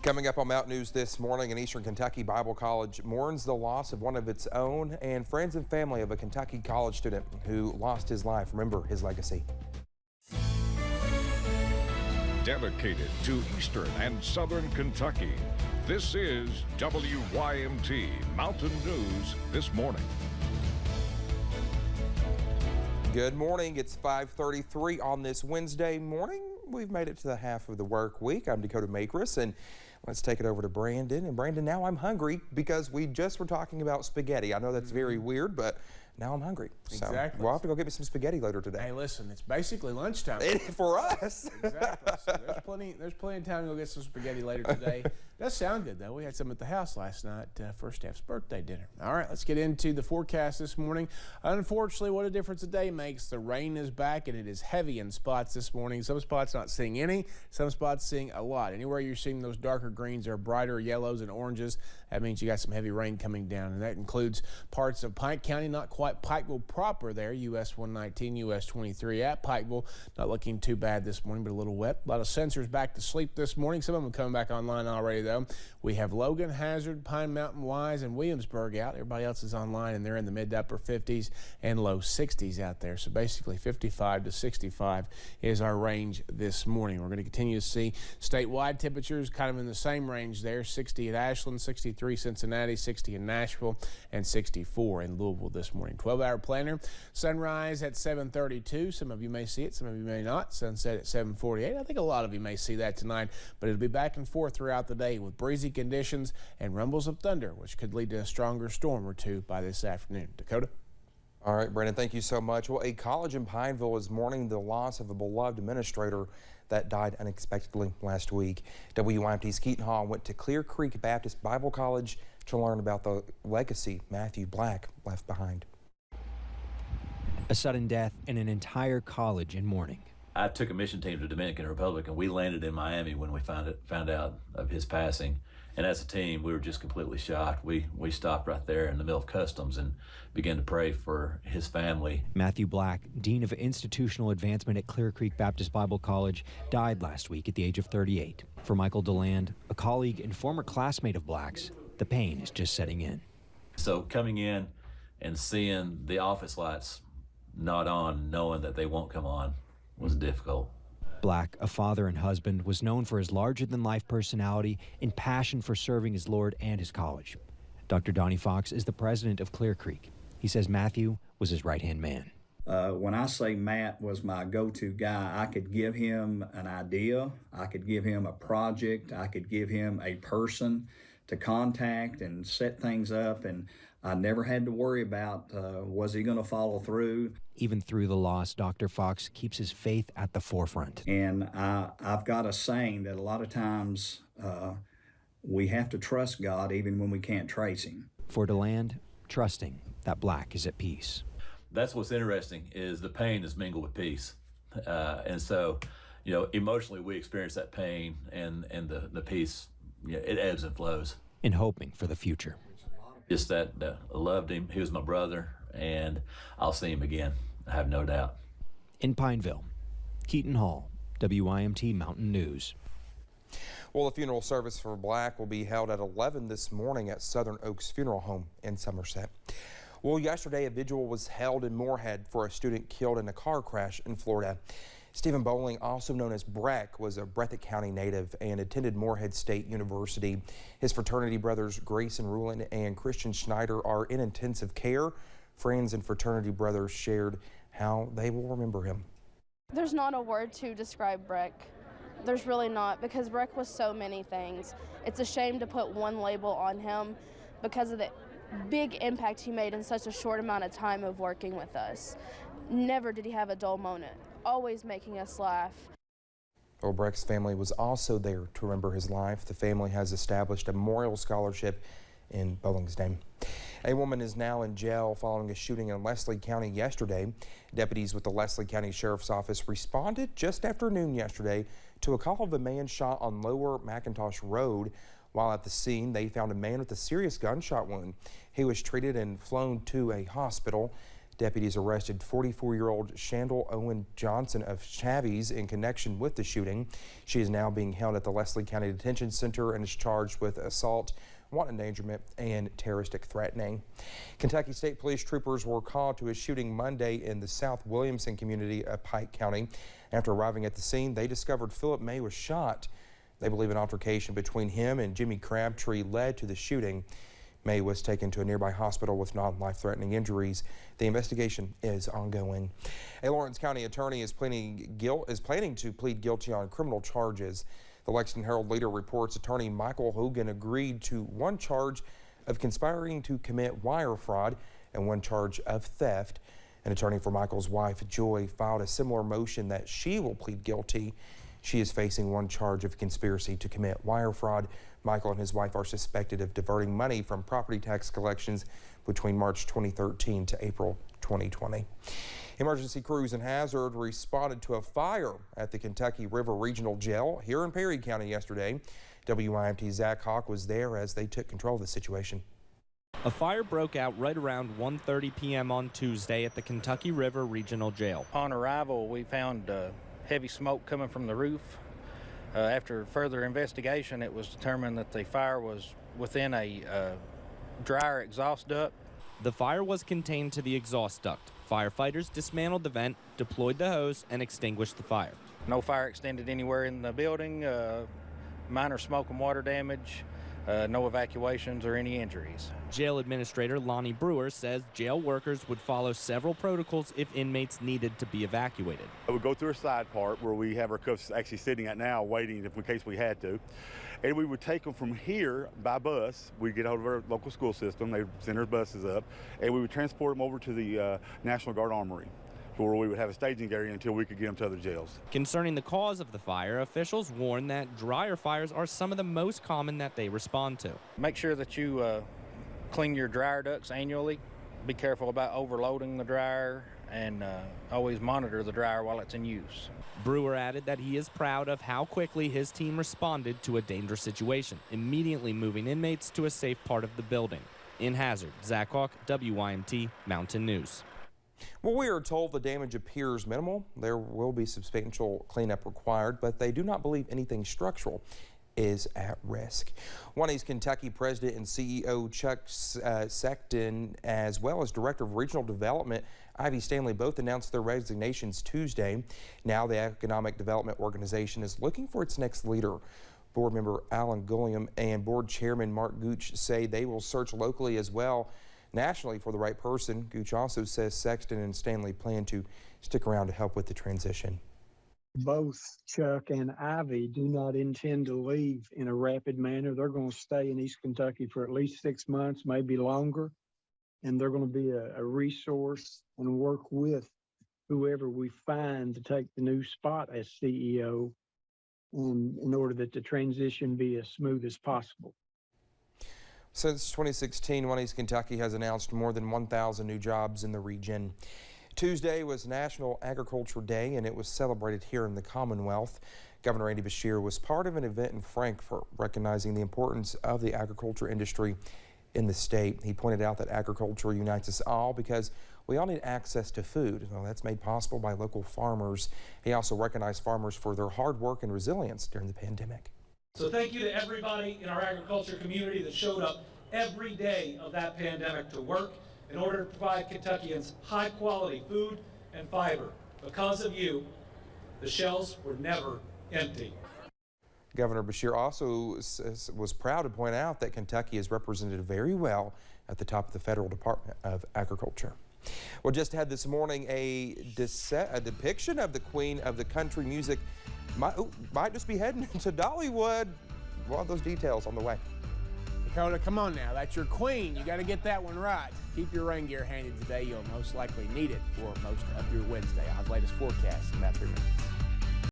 Coming up on Mountain News this morning, an Eastern Kentucky Bible College mourns the loss of one of its own, and friends and family of a Kentucky college student who lost his life remember his legacy. Dedicated to Eastern and Southern Kentucky, this is WYMT Mountain News this morning. Good morning. It's 5:33 on this Wednesday morning. We've made it to the half of the work week. I'm Dakota Makris, and let's take it over to Brandon. And Brandon, now I'm hungry because we just were talking about spaghetti. I know that's very weird, but now I'm hungry. So Exactly. we'll have to go get me some spaghetti later today. Hey, listen, it's basically lunchtime. For us. Exactly. So there's plenty of time to go get some spaghetti later today. Does sound good, though. We had some at the house last night for Steph's birthday dinner. All right, let's get into the forecast this morning. Unfortunately, what a difference a day makes. The rain is back, and it is heavy in spots this morning. Some spots not seeing any, some spots seeing a lot. Anywhere you're seeing those darker greens or brighter yellows and oranges, that means you got some heavy rain coming down, and that includes parts of Pike County, not quite Pikeville proper there, US 119, US 23 at Pikeville. Not looking too bad this morning, but a little wet. A lot of sensors back to sleep this morning. Some of them coming back online already, though. We have Logan, Hazard, Pine Mountain, Wise, and Williamsburg out. Everybody else is online, and they're in the mid to upper 50s and low 60s out there. So basically 55 to 65 is our range this morning. We're going to continue to see statewide temperatures kind of in the same range there. 60 at Ashland, 63 Cincinnati, 60 in Nashville, and 64 in Louisville this morning. 12-hour planner. Sunrise at 7:32. Some of you may see it, some of you may not. Sunset at 7:48. I think a lot of you may see that tonight, but it'll be back and forth throughout the day with breezy conditions and rumbles of thunder, which could lead to a stronger storm or two by this afternoon. Dakota? All right, Brandon, thank you so much. Well, a college in Pineville is mourning the loss of a beloved administrator that died unexpectedly last week. WYMT's Keaton Hall went to Clear Creek Baptist Bible College to learn about the legacy Matthew Black left behind. A sudden death in an entire college in mourning. I took a mission team to Dominican Republic, and we landed in Miami when we found out of his passing. And as a team, we were just completely shocked. We stopped right there in the middle of customs and began to pray for his family. Matthew Black, Dean of Institutional Advancement at Clear Creek Baptist Bible College, died last week at the age of 38. For Michael DeLand, a colleague and former classmate of Black's, the pain is just setting in. So coming in and seeing the office lights not on, knowing that they won't come on, was difficult. Black, a father and husband, was known for his larger-than-life personality and passion for serving his Lord and his college. Dr. Donnie Fox is the president of Clear Creek. He says Matthew was his right-hand man. When I say Matt was my go-to guy, I could give him an idea, I could give him a project, I could give him a person to contact and set things up, and I never had to worry about was he going to follow through. Even through the loss, Dr. Fox keeps his faith at the forefront. And I've got a saying that a lot of times we have to trust God even when we can't trace him. For DeLand, trusting that Black is at peace. That's what's interesting, is the pain is mingled with peace. And so, you know, emotionally we experience that pain, and the peace, you know, it ebbs and flows. And hoping for the future. Just that I loved him. He was my brother, and I'll see him again. I have no doubt. In Pineville, Keaton Hall, WYMT Mountain News. Well, the funeral service for Black will be held at 11 this morning at Southern Oaks Funeral Home in Somerset. Well, yesterday a vigil was held in Moorhead for a student killed in a car crash in Florida. Stephen Bowling, also known as Breck, was a Breathitt County native and attended Moorhead State University. His fraternity brothers Grayson Rulin and Christian Schneider are in intensive care. Friends and fraternity brothers shared how they will remember him. There's not a word to describe Breck. There's really not, because Breck was so many things. It's a shame to put one label on him because of the big impact he made in such a short amount of time of working with us. Never did he have a dull moment, always making us laugh. Well, Breck's family was also there to remember his life. The family has established a memorial scholarship in Bowling's name. A woman is now in jail following a shooting in Leslie County yesterday. Deputies with the Leslie County Sheriff's Office responded just after noon yesterday to a call of a man shot on Lower McIntosh Road. While at the scene, they found a man with a serious gunshot wound. He was treated and flown to a hospital. Deputies arrested 44-year-old Shandell Owen Johnson of Chavies in connection with the shooting. She is now being held at the Leslie County Detention Center and is charged with assault, wanton endangerment, and terroristic threatening. Kentucky State Police troopers were called to a shooting Monday in the South Williamson community of Pike County. After arriving at the scene, they discovered Philip May was shot. They believe an altercation between him and Jimmy Crabtree led to the shooting. May was taken to a nearby hospital with non-life-threatening injuries. The investigation is ongoing. A Lawrence County attorney is planning to plead guilty on criminal charges. The Lexington Herald-Leader reports attorney Michael Hogan agreed to one charge of conspiring to commit wire fraud and one charge of theft. An attorney for Michael's wife, Joy, filed a similar motion that she will plead guilty. She is facing one charge of conspiracy to commit wire fraud. Michael and his wife are suspected of diverting money from property tax collections between March 2013 to April 2020. Emergency crews in Hazard responded to a fire at the Kentucky River Regional Jail here in Perry County yesterday. WYMT's Zach Hawk was there as they took control of the situation. A fire broke out right around 1:30 p.m. on Tuesday at the Kentucky River Regional Jail. Upon arrival, we found heavy smoke coming from the roof. After further investigation, it was determined that the fire was within a dryer exhaust duct. The fire was contained to the exhaust duct. Firefighters dismantled the vent, deployed the hose, and extinguished the fire. No fire extended anywhere in the building, minor smoke and water damage, no evacuations or any injuries. Jail Administrator Lonnie Brewer says jail workers would follow several protocols if inmates needed to be evacuated. We go through a side part where we have our cuffs actually sitting at now waiting in case we had to. And we would take them from here by bus. We'd get hold of our local school system. They would send our buses up. And we would transport them over to the National Guard Armory, where we would have a staging area until we could get them to other jails. Concerning the cause of the fire, officials warn that dryer fires are some of the most common that they respond to. Make sure that you clean your dryer ducts annually. Be careful about overloading the dryer and always monitor the dryer while it's in use. Brewer added that he is proud of how quickly his team responded to a dangerous situation, immediately moving inmates to a safe part of the building. In Hazard, Zach Hawk, WYMT Mountain News. Well, we are told the damage appears minimal. There will be substantial cleanup required, but they do not believe anything structural is at risk. One East Kentucky President and CEO Chuck Sexton, as well as Director of Regional Development Ivy Stanley, both announced their resignations Tuesday. Now the Economic Development Organization is looking for its next leader. Board member Alan Gulliam and Board Chairman Mark Gooch say they will search locally as well nationally for the right person. Gooch also says Sexton and Stanley plan to stick around to help with the transition. Both Chuck and Ivy do not intend to leave in a rapid manner. They're going to stay in East Kentucky for at least 6 months, maybe longer, and they're going to be a resource and work with whoever we find to take the new spot as CEO, in order that the transition be as smooth as possible. Since 2016, One East Kentucky has announced more than 1,000 new jobs in the region. Tuesday was National Agriculture Day, and it was celebrated here in the Commonwealth. Governor Andy Beshear was part of an event in Frankfort recognizing the importance of the agriculture industry in the state. He pointed out that agriculture unites us all because we all need access to food. Well, that's made possible by local farmers. He also recognized farmers for their hard work and resilience during the pandemic. So thank you to everybody in our agriculture community that showed up every day of that pandemic to work in order to provide Kentuckians high quality food and fiber. Because of you, the shelves were never empty. Governor Beshear also was proud to point out that Kentucky is represented very well at the top of the federal Department of Agriculture. Well, just had this morning a depiction of the Queen of the country music might just be heading to Dollywood. Well, those details on the way. Dakota, come on now. That's your queen. You got to get that one right. Keep your rain gear handy today. You'll most likely need it for most of your Wednesday. I'll have the latest forecast in about 3 minutes.